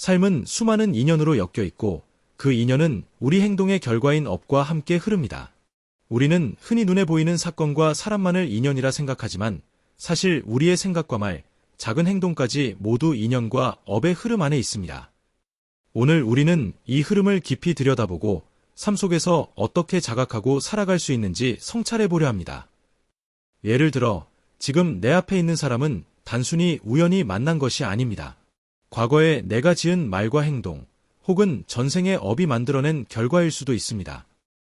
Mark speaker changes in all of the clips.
Speaker 1: 삶은 수많은 인연으로 엮여 있고 그 인연은 우리 행동의 결과인 업과 함께 흐릅니다. 우리는 흔히 눈에 보이는 사건과 사람만을 인연이라 생각하지만 사실 우리의 생각과 말, 작은 행동까지 모두 인연과 업의 흐름 안에 있습니다. 오늘 우리는 이 흐름을 깊이 들여다보고 삶 속에서 어떻게 자각하고 살아갈 수 있는지 성찰해 보려 합니다. 예를 들어 지금 내 앞에 있는 사람은 단순히 우연히 만난 것이 아닙니다. 과거에 내가 지은 말과 행동, 혹은 전생의 업이 만들어낸 결과일 수도 있습니다.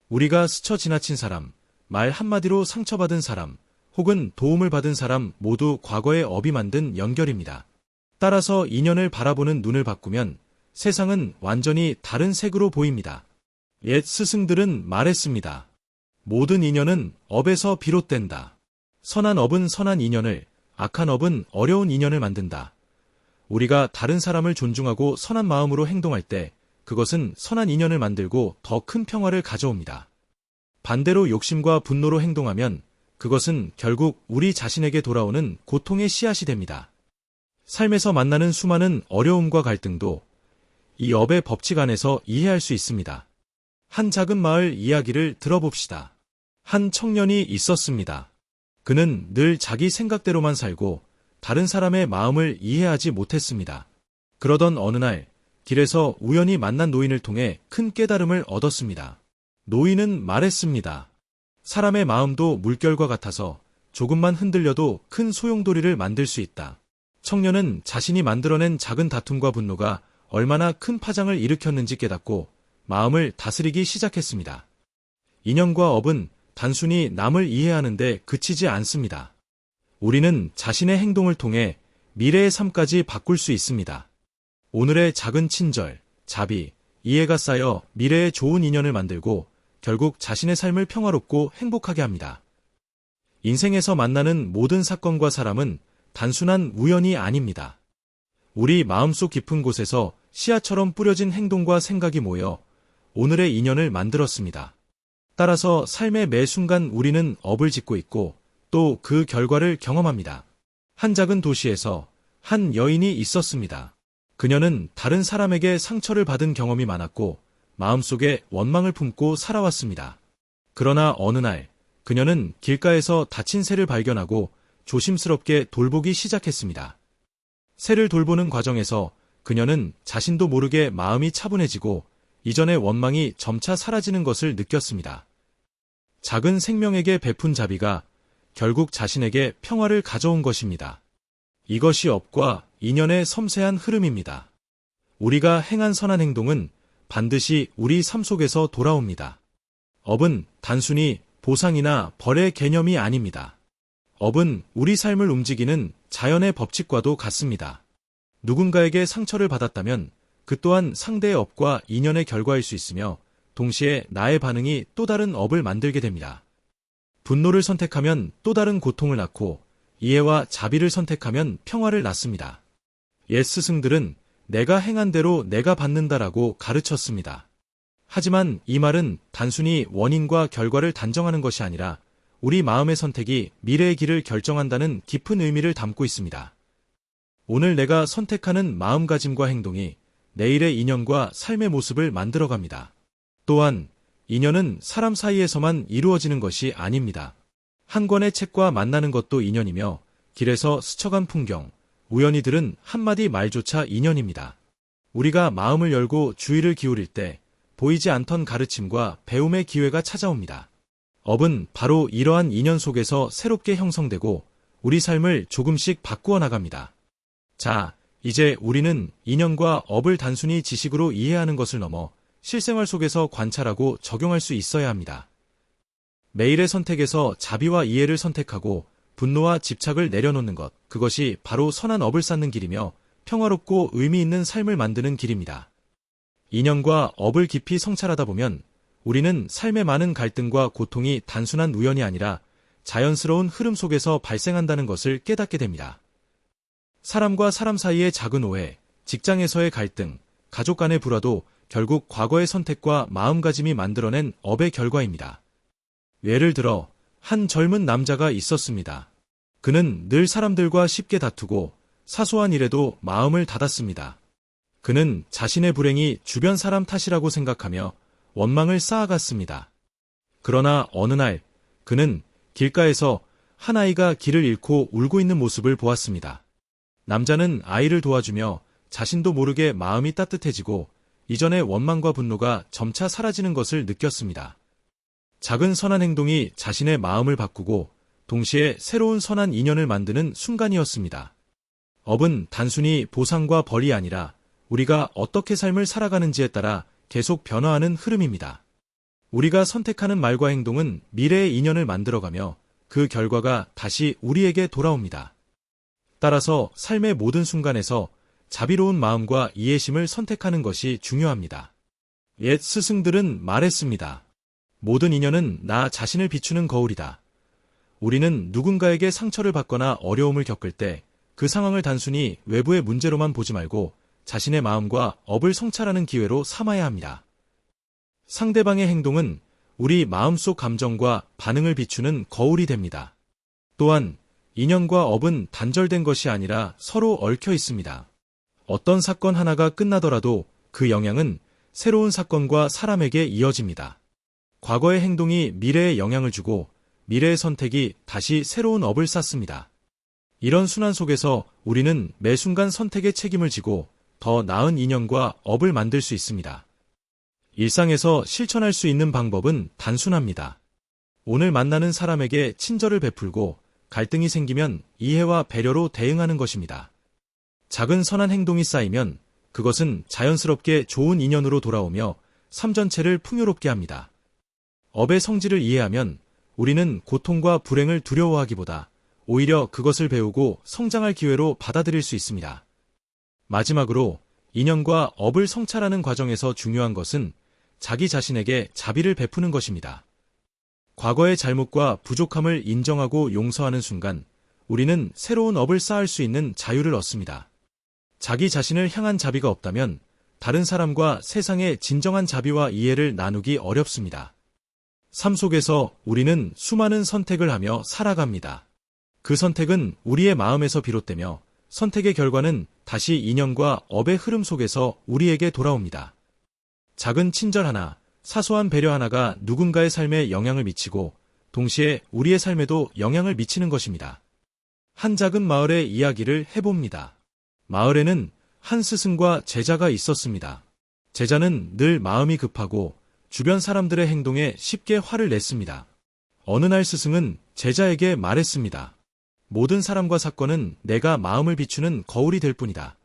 Speaker 1: 우리가 스쳐 지나친 사람, 말 한마디로 상처받은 사람, 혹은 도움을 받은 사람 모두 과거의 업이 만든 연결입니다. 따라서 인연을 바라보는 눈을 바꾸면 세상은 완전히 다른 색으로 보입니다. 옛 스승들은 말했습니다. 모든 인연은 업에서 비롯된다. 선한 업은 선한 인연을, 악한 업은 어려운 인연을 만든다. 우리가 다른 사람을 존중하고 선한 마음으로 행동할 때 그것은 선한 인연을 만들고 더 큰 평화를 가져옵니다. 반대로 욕심과 분노로 행동하면 그것은 결국 우리 자신에게 돌아오는 고통의 씨앗이 됩니다. 삶에서 만나는 수많은 어려움과 갈등도 이 업의 법칙 안에서 이해할 수 있습니다. 한 작은 마을 이야기를 들어봅시다. 한 청년이 있었습니다. 그는 늘 자기 생각대로만 살고 다른 사람의 마음을 이해하지 못했습니다. 그러던 어느 날 길에서 우연히 만난 노인을 통해 큰 깨달음을 얻었습니다. 노인은 말했습니다. 사람의 마음도 물결과 같아서 조금만 흔들려도 큰 소용돌이를 만들 수 있다. 청년은 자신이 만들어낸 작은 다툼과 분노가 얼마나 큰 파장을 일으켰는지 깨닫고 마음을 다스리기 시작했습니다. 인연과 업은 단순히 남을 이해하는 데 그치지 않습니다. 우리는 자신의 행동을 통해 미래의 삶까지 바꿀 수 있습니다. 오늘의 작은 친절, 자비, 이해가 쌓여 미래의 좋은 인연을 만들고 결국 자신의 삶을 평화롭고 행복하게 합니다. 인생에서 만나는 모든 사건과 사람은 단순한 우연이 아닙니다. 우리 마음속 깊은 곳에서 씨앗처럼 뿌려진 행동과 생각이 모여 오늘의 인연을 만들었습니다. 따라서 삶의 매 순간 우리는 업을 짓고 있고 또 그 결과를 경험합니다. 한 작은 도시에서 한 여인이 있었습니다. 그녀는 다른 사람에게 상처를 받은 경험이 많았고 마음속에 원망을 품고 살아왔습니다. 그러나 어느 날 그녀는 길가에서 다친 새를 발견하고 조심스럽게 돌보기 시작했습니다. 새를 돌보는 과정에서 그녀는 자신도 모르게 마음이 차분해지고 이전의 원망이 점차 사라지는 것을 느꼈습니다. 작은 생명에게 베푼 자비가 결국 자신에게 평화를 가져온 것입니다. 이것이 업과 인연의 섬세한 흐름입니다. 우리가 행한 선한 행동은 반드시 우리 삶 속에서 돌아옵니다. 업은 단순히 보상이나 벌의 개념이 아닙니다. 업은 우리 삶을 움직이는 자연의 법칙과도 같습니다. 누군가에게 상처를 받았다면 그 또한 상대의 업과 인연의 결과일 수 있으며 동시에 나의 반응이 또 다른 업을 만들게 됩니다. 분노를 선택하면 또 다른 고통을 낳고 이해와 자비를 선택하면 평화를 낳습니다. 옛 스승들은 내가 행한 대로 내가 받는다라고 가르쳤습니다. 하지만 이 말은 단순히 원인과 결과를 단정하는 것이 아니라 우리 마음의 선택이 미래의 길을 결정한다는 깊은 의미를 담고 있습니다. 오늘 내가 선택하는 마음가짐과 행동이 내일의 인연과 삶의 모습을 만들어갑니다. 또한 인연은 사람 사이에서만 이루어지는 것이 아닙니다. 한 권의 책과 만나는 것도 인연이며 길에서 스쳐간 풍경, 우연히 들은 한마디 말조차 인연입니다. 우리가 마음을 열고 주의를 기울일 때 보이지 않던 가르침과 배움의 기회가 찾아옵니다. 업은 바로 이러한 인연 속에서 새롭게 형성되고 우리 삶을 조금씩 바꾸어 나갑니다. 자, 이제 우리는 인연과 업을 단순히 지식으로 이해하는 것을 넘어 실생활 속에서 관찰하고 적용할 수 있어야 합니다. 매일의 선택에서 자비와 이해를 선택하고 분노와 집착을 내려놓는 것, 그것이 바로 선한 업을 쌓는 길이며 평화롭고 의미 있는 삶을 만드는 길입니다. 인연과 업을 깊이 성찰하다 보면 우리는 삶의 많은 갈등과 고통이 단순한 우연이 아니라 자연스러운 흐름 속에서 발생한다는 것을 깨닫게 됩니다. 사람과 사람 사이의 작은 오해, 직장에서의 갈등, 가족 간의 불화도 결국 과거의 선택과 마음가짐이 만들어낸 업의 결과입니다. 예를 들어 한 젊은 남자가 있었습니다. 그는 늘 사람들과 쉽게 다투고 사소한 일에도 마음을 닫았습니다. 그는 자신의 불행이 주변 사람 탓이라고 생각하며 원망을 쌓아갔습니다. 그러나 어느 날 그는 길가에서 한 아이가 길을 잃고 울고 있는 모습을 보았습니다. 남자는 아이를 도와주며 자신도 모르게 마음이 따뜻해지고 이전의 원망과 분노가 점차 사라지는 것을 느꼈습니다. 작은 선한 행동이 자신의 마음을 바꾸고 동시에 새로운 선한 인연을 만드는 순간이었습니다. 업은 단순히 보상과 벌이 아니라 우리가 어떻게 삶을 살아가는지에 따라 계속 변화하는 흐름입니다. 우리가 선택하는 말과 행동은 미래의 인연을 만들어가며 그 결과가 다시 우리에게 돌아옵니다. 따라서 삶의 모든 순간에서 자비로운 마음과 이해심을 선택하는 것이 중요합니다. 옛 스승들은 말했습니다. 모든 인연은 나 자신을 비추는 거울이다. 우리는 누군가에게 상처를 받거나 어려움을 겪을 때 그 상황을 단순히 외부의 문제로만 보지 말고 자신의 마음과 업을 성찰하는 기회로 삼아야 합니다. 상대방의 행동은 우리 마음속 감정과 반응을 비추는 거울이 됩니다. 또한 인연과 업은 단절된 것이 아니라 서로 얽혀 있습니다. 어떤 사건 하나가 끝나더라도 그 영향은 새로운 사건과 사람에게 이어집니다. 과거의 행동이 미래에 영향을 주고 미래의 선택이 다시 새로운 업을 쌓습니다. 이런 순환 속에서 우리는 매 순간 선택의 책임을 지고 더 나은 인연과 업을 만들 수 있습니다. 일상에서 실천할 수 있는 방법은 단순합니다. 오늘 만나는 사람에게 친절을 베풀고 갈등이 생기면 이해와 배려로 대응하는 것입니다. 작은 선한 행동이 쌓이면 그것은 자연스럽게 좋은 인연으로 돌아오며 삶 전체를 풍요롭게 합니다. 업의 성질을 이해하면 우리는 고통과 불행을 두려워하기보다 오히려 그것을 배우고 성장할 기회로 받아들일 수 있습니다. 마지막으로 인연과 업을 성찰하는 과정에서 중요한 것은 자기 자신에게 자비를 베푸는 것입니다. 과거의 잘못과 부족함을 인정하고 용서하는 순간 우리는 새로운 업을 쌓을 수 있는 자유를 얻습니다. 자기 자신을 향한 자비가 없다면 다른 사람과 세상의 진정한 자비와 이해를 나누기 어렵습니다. 삶 속에서 우리는 수많은 선택을 하며 살아갑니다. 그 선택은 우리의 마음에서 비롯되며 선택의 결과는 다시 인연과 업의 흐름 속에서 우리에게 돌아옵니다. 작은 친절 하나, 사소한 배려 하나가 누군가의 삶에 영향을 미치고 동시에 우리의 삶에도 영향을 미치는 것입니다. 한 작은 마을의 이야기를 해봅니다. 마을에는 한 스승과 제자가 있었습니다. 제자는 늘 마음이 급하고 주변 사람들의 행동에 쉽게 화를 냈습니다. 어느 날 스승은 제자에게 말했습니다. 모든 사람과 사건은 내가 마음을 비추는 거울이 될 뿐이다.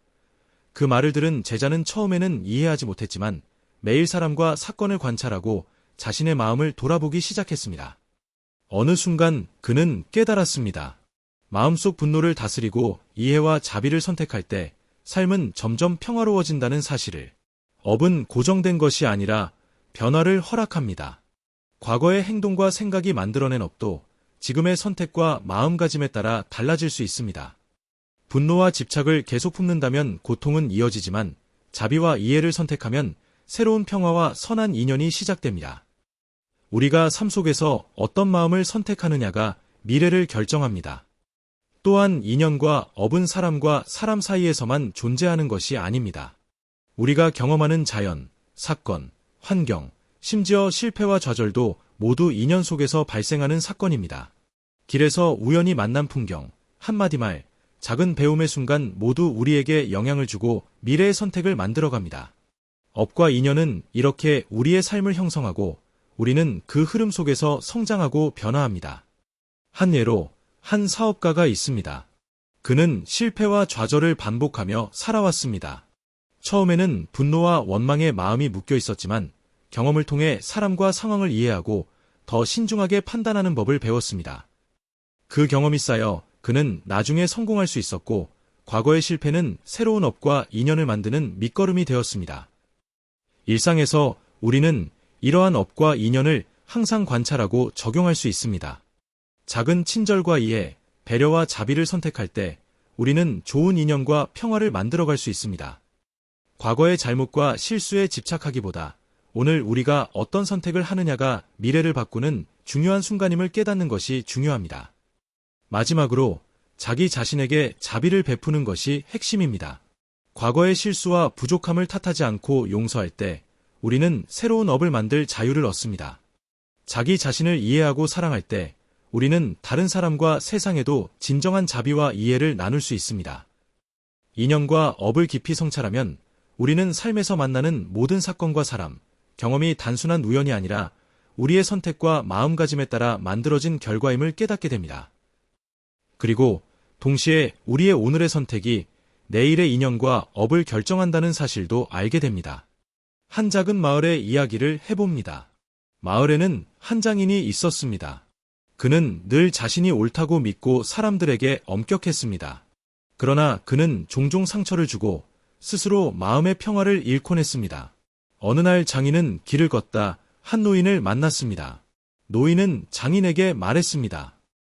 Speaker 1: 그 말을 들은 제자는 처음에는 이해하지 못했지만 매일 사람과 사건을 관찰하고 자신의 마음을 돌아보기 시작했습니다. 어느 순간 그는 깨달았습니다. 마음속 분노를 다스리고 이해와 자비를 선택할 때 삶은 점점 평화로워진다는 사실을. 업은 고정된 것이 아니라 변화를 허락합니다. 과거의 행동과 생각이 만들어낸 업도 지금의 선택과 마음가짐에 따라 달라질 수 있습니다. 분노와 집착을 계속 품는다면 고통은 이어지지만 자비와 이해를 선택하면 새로운 평화와 선한 인연이 시작됩니다. 우리가 삶 속에서 어떤 마음을 선택하느냐가 미래를 결정합니다. 또한 인연과 업은 사람과 사람 사이에서만 존재하는 것이 아닙니다. 우리가 경험하는 자연, 사건, 환경, 심지어 실패와 좌절도 모두 인연 속에서 발생하는 사건입니다. 길에서 우연히 만난 풍경, 한마디 말, 작은 배움의 순간 모두 우리에게 영향을 주고 미래의 선택을 만들어갑니다. 업과 인연은 이렇게 우리의 삶을 형성하고 우리는 그 흐름 속에서 성장하고 변화합니다. 한 예로 한 사업가가 있습니다. 그는 실패와 좌절을 반복하며 살아왔습니다. 처음에는 분노와 원망의 마음이 묶여 있었지만 경험을 통해 사람과 상황을 이해하고 더 신중하게 판단하는 법을 배웠습니다. 그 경험이 쌓여 그는 나중에 성공할 수 있었고 과거의 실패는 새로운 업과 인연을 만드는 밑거름이 되었습니다. 일상에서 우리는 이러한 업과 인연을 항상 관찰하고 적용할 수 있습니다. 작은 친절과 이해, 배려와 자비를 선택할 때 우리는 좋은 인연과 평화를 만들어갈 수 있습니다. 과거의 잘못과 실수에 집착하기보다 오늘 우리가 어떤 선택을 하느냐가 미래를 바꾸는 중요한 순간임을 깨닫는 것이 중요합니다. 마지막으로 자기 자신에게 자비를 베푸는 것이 핵심입니다. 과거의 실수와 부족함을 탓하지 않고 용서할 때 우리는 새로운 업을 만들 자유를 얻습니다. 자기 자신을 이해하고 사랑할 때 우리는 다른 사람과 세상에도 진정한 자비와 이해를 나눌 수 있습니다. 인연과 업을 깊이 성찰하면 우리는 삶에서 만나는 모든 사건과 사람, 경험이 단순한 우연이 아니라 우리의 선택과 마음가짐에 따라 만들어진 결과임을 깨닫게 됩니다. 그리고 동시에 우리의 오늘의 선택이 내일의 인연과 업을 결정한다는 사실도 알게 됩니다. 한 작은 마을의 이야기를 해봅니다. 마을에는 한 장인이 있었습니다. 그는 늘 자신이 옳다고 믿고 사람들에게 엄격했습니다. 그러나 그는 종종 상처를 주고 스스로 마음의 평화를 잃곤 했습니다. 어느 날 장인은 길을 걷다 한 노인을 만났습니다. 노인은 장인에게 말했습니다.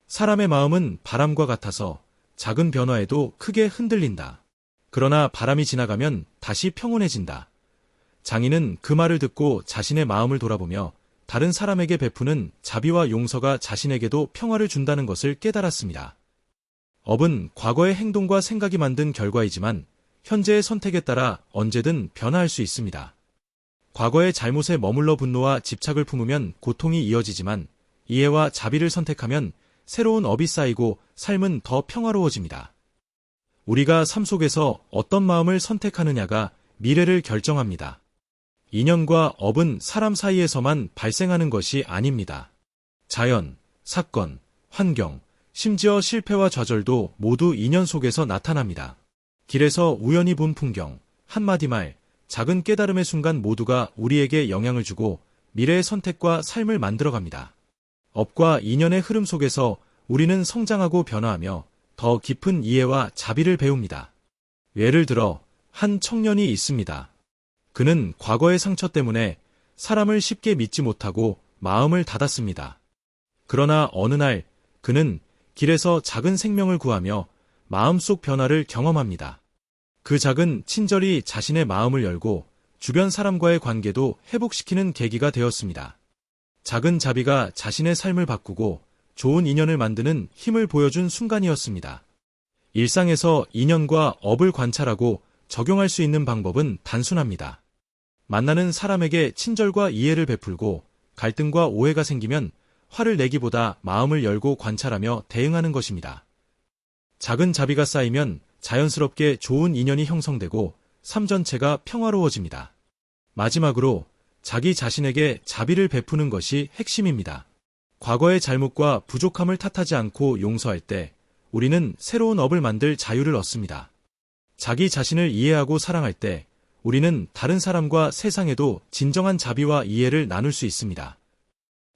Speaker 1: 사람의 마음은 바람과 같아서 작은 변화에도 크게 흔들린다. 그러나 바람이 지나가면 다시 평온해진다. 장인은 그 말을 듣고 자신의 마음을 돌아보며 다른 사람에게 베푸는 자비와 용서가 자신에게도 평화를 준다는 것을 깨달았습니다. 업은 과거의 행동과 생각이 만든 결과이지만 현재의 선택에 따라 언제든 변화할 수 있습니다. 과거의 잘못에 머물러 분노와 집착을 품으면 고통이 이어지지만 이해와 자비를 선택하면 새로운 업이 쌓이고 삶은 더 평화로워집니다. 우리가 삶 속에서 어떤 마음을 선택하느냐가 미래를 결정합니다. 인연과 업은 사람 사이에서만 발생하는 것이 아닙니다. 자연, 사건, 환경, 심지어 실패와 좌절도 모두 인연 속에서 나타납니다. 길에서 우연히 본 풍경, 한마디 말, 작은 깨달음의 순간 모두가 우리에게 영향을 주고 미래의 선택과 삶을 만들어갑니다. 업과 인연의 흐름 속에서 우리는 성장하고 변화하며 더 깊은 이해와 자비를 배웁니다. 예를 들어 한 청년이 있습니다. 그는 과거의 상처 때문에 사람을 쉽게 믿지 못하고 마음을 닫았습니다. 그러나 어느 날 그는 길에서 작은 생명을 구하며 마음속 변화를 경험합니다. 그 작은 친절이 자신의 마음을 열고 주변 사람과의 관계도 회복시키는 계기가 되었습니다. 작은 자비가 자신의 삶을 바꾸고 좋은 인연을 만드는 힘을 보여준 순간이었습니다. 일상에서 인연과 업을 관찰하고 적용할 수 있는 방법은 단순합니다. 만나는 사람에게 친절과 이해를 베풀고 갈등과 오해가 생기면 화를 내기보다 마음을 열고 관찰하며 대응하는 것입니다. 작은 자비가 쌓이면 자연스럽게 좋은 인연이 형성되고 삶 전체가 평화로워집니다. 마지막으로 자기 자신에게 자비를 베푸는 것이 핵심입니다. 과거의 잘못과 부족함을 탓하지 않고 용서할 때 우리는 새로운 업을 만들 자유를 얻습니다. 자기 자신을 이해하고 사랑할 때 우리는 다른 사람과 세상에도 진정한 자비와 이해를 나눌 수 있습니다.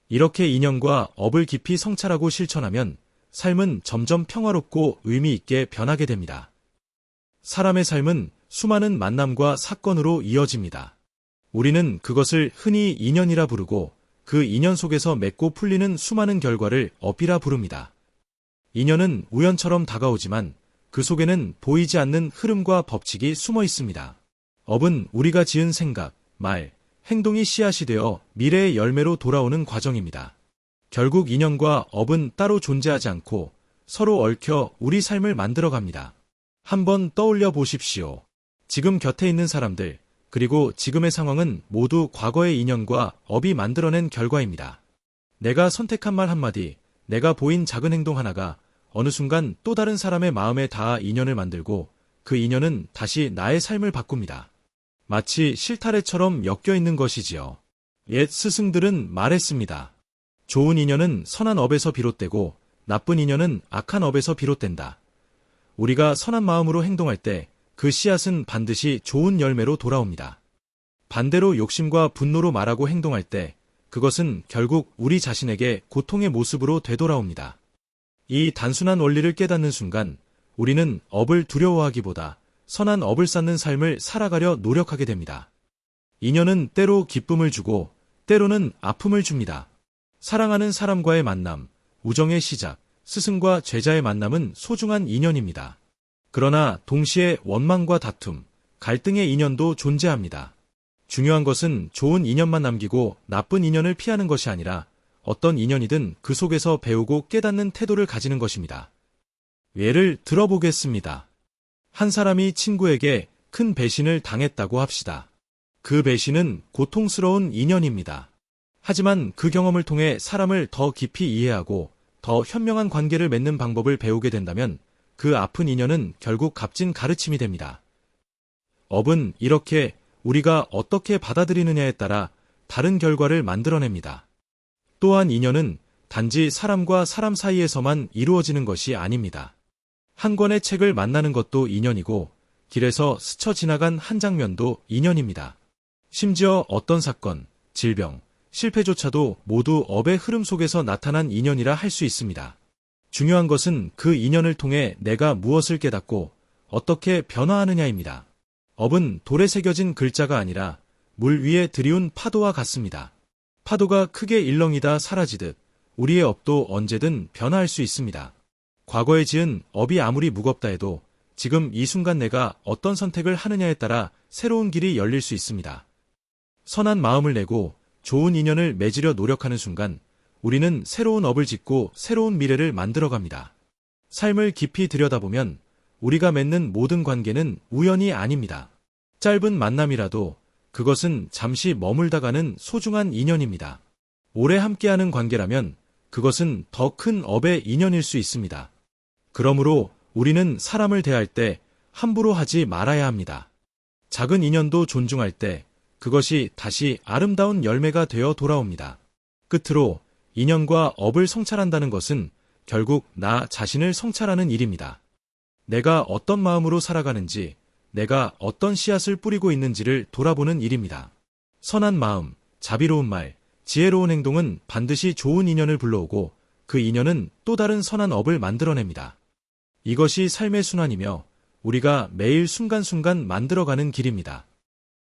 Speaker 1: 이렇게 인연과 업을 깊이 성찰하고 실천하면 삶은 점점 평화롭고 의미 있게 변하게 됩니다. 사람의 삶은 수많은 만남과 사건으로 이어집니다. 우리는 그것을 흔히 인연이라 부르고 그 인연 속에서 맺고 풀리는 수많은 결과를 업이라 부릅니다. 인연은 우연처럼 다가오지만 그 속에는 보이지 않는 흐름과 법칙이 숨어 있습니다. 업은 우리가 지은 생각, 말, 행동이 씨앗이 되어 미래의 열매로 돌아오는 과정입니다. 결국 인연과 업은 따로 존재하지 않고 서로 얽혀 우리 삶을 만들어갑니다. 한번 떠올려 보십시오. 지금 곁에 있는 사람들, 그리고 지금의 상황은 모두 과거의 인연과 업이 만들어낸 결과입니다. 내가 선택한 말 한마디, 내가 보인 작은 행동 하나가 어느 순간 또 다른 사람의 마음에 닿아 인연을 만들고 그 인연은 다시 나의 삶을 바꿉니다. 마치 실타래처럼 엮여있는 것이지요. 옛 스승들은 말했습니다. 좋은 인연은 선한 업에서 비롯되고 나쁜 인연은 악한 업에서 비롯된다. 우리가 선한 마음으로 행동할 때 그 씨앗은 반드시 좋은 열매로 돌아옵니다. 반대로 욕심과 분노로 말하고 행동할 때 그것은 결국 우리 자신에게 고통의 모습으로 되돌아옵니다. 이 단순한 원리를 깨닫는 순간 우리는 업을 두려워하기보다 선한 업을 쌓는 삶을 살아가려 노력하게 됩니다. 인연은 때로 기쁨을 주고 때로는 아픔을 줍니다. 사랑하는 사람과의 만남, 우정의 시작, 스승과 제자의 만남은 소중한 인연입니다. 그러나 동시에 원망과 다툼, 갈등의 인연도 존재합니다. 중요한 것은 좋은 인연만 남기고 나쁜 인연을 피하는 것이 아니라 어떤 인연이든 그 속에서 배우고 깨닫는 태도를 가지는 것입니다. 예를 들어보겠습니다. 한 사람이 친구에게 큰 배신을 당했다고 합시다. 그 배신은 고통스러운 인연입니다. 하지만 그 경험을 통해 사람을 더 깊이 이해하고 더 현명한 관계를 맺는 방법을 배우게 된다면 그 아픈 인연은 결국 값진 가르침이 됩니다. 업은 이렇게 우리가 어떻게 받아들이느냐에 따라 다른 결과를 만들어냅니다. 또한 인연은 단지 사람과 사람 사이에서만 이루어지는 것이 아닙니다. 한 권의 책을 만나는 것도 인연이고 길에서 스쳐 지나간 한 장면도 인연입니다. 심지어 어떤 사건, 질병, 실패조차도 모두 업의 흐름 속에서 나타난 인연이라 할 수 있습니다. 중요한 것은 그 인연을 통해 내가 무엇을 깨닫고 어떻게 변화하느냐입니다. 업은 돌에 새겨진 글자가 아니라 물 위에 들이운 파도와 같습니다. 파도가 크게 일렁이다 사라지듯 우리의 업도 언제든 변화할 수 있습니다. 과거에 지은 업이 아무리 무겁다 해도 지금 이 순간 내가 어떤 선택을 하느냐에 따라 새로운 길이 열릴 수 있습니다. 선한 마음을 내고 좋은 인연을 맺으려 노력하는 순간 우리는 새로운 업을 짓고 새로운 미래를 만들어갑니다. 삶을 깊이 들여다보면 우리가 맺는 모든 관계는 우연이 아닙니다. 짧은 만남이라도 그것은 잠시 머물다가는 소중한 인연입니다. 오래 함께하는 관계라면 그것은 더 큰 업의 인연일 수 있습니다. 그러므로 우리는 사람을 대할 때 함부로 하지 말아야 합니다. 작은 인연도 존중할 때 그것이 다시 아름다운 열매가 되어 돌아옵니다. 끝으로 인연과 업을 성찰한다는 것은 결국 나 자신을 성찰하는 일입니다. 내가 어떤 마음으로 살아가는지, 내가 어떤 씨앗을 뿌리고 있는지를 돌아보는 일입니다. 선한 마음, 자비로운 말, 지혜로운 행동은 반드시 좋은 인연을 불러오고 그 인연은 또 다른 선한 업을 만들어냅니다. 이것이 삶의 순환이며 우리가 매일 순간순간 만들어가는 길입니다.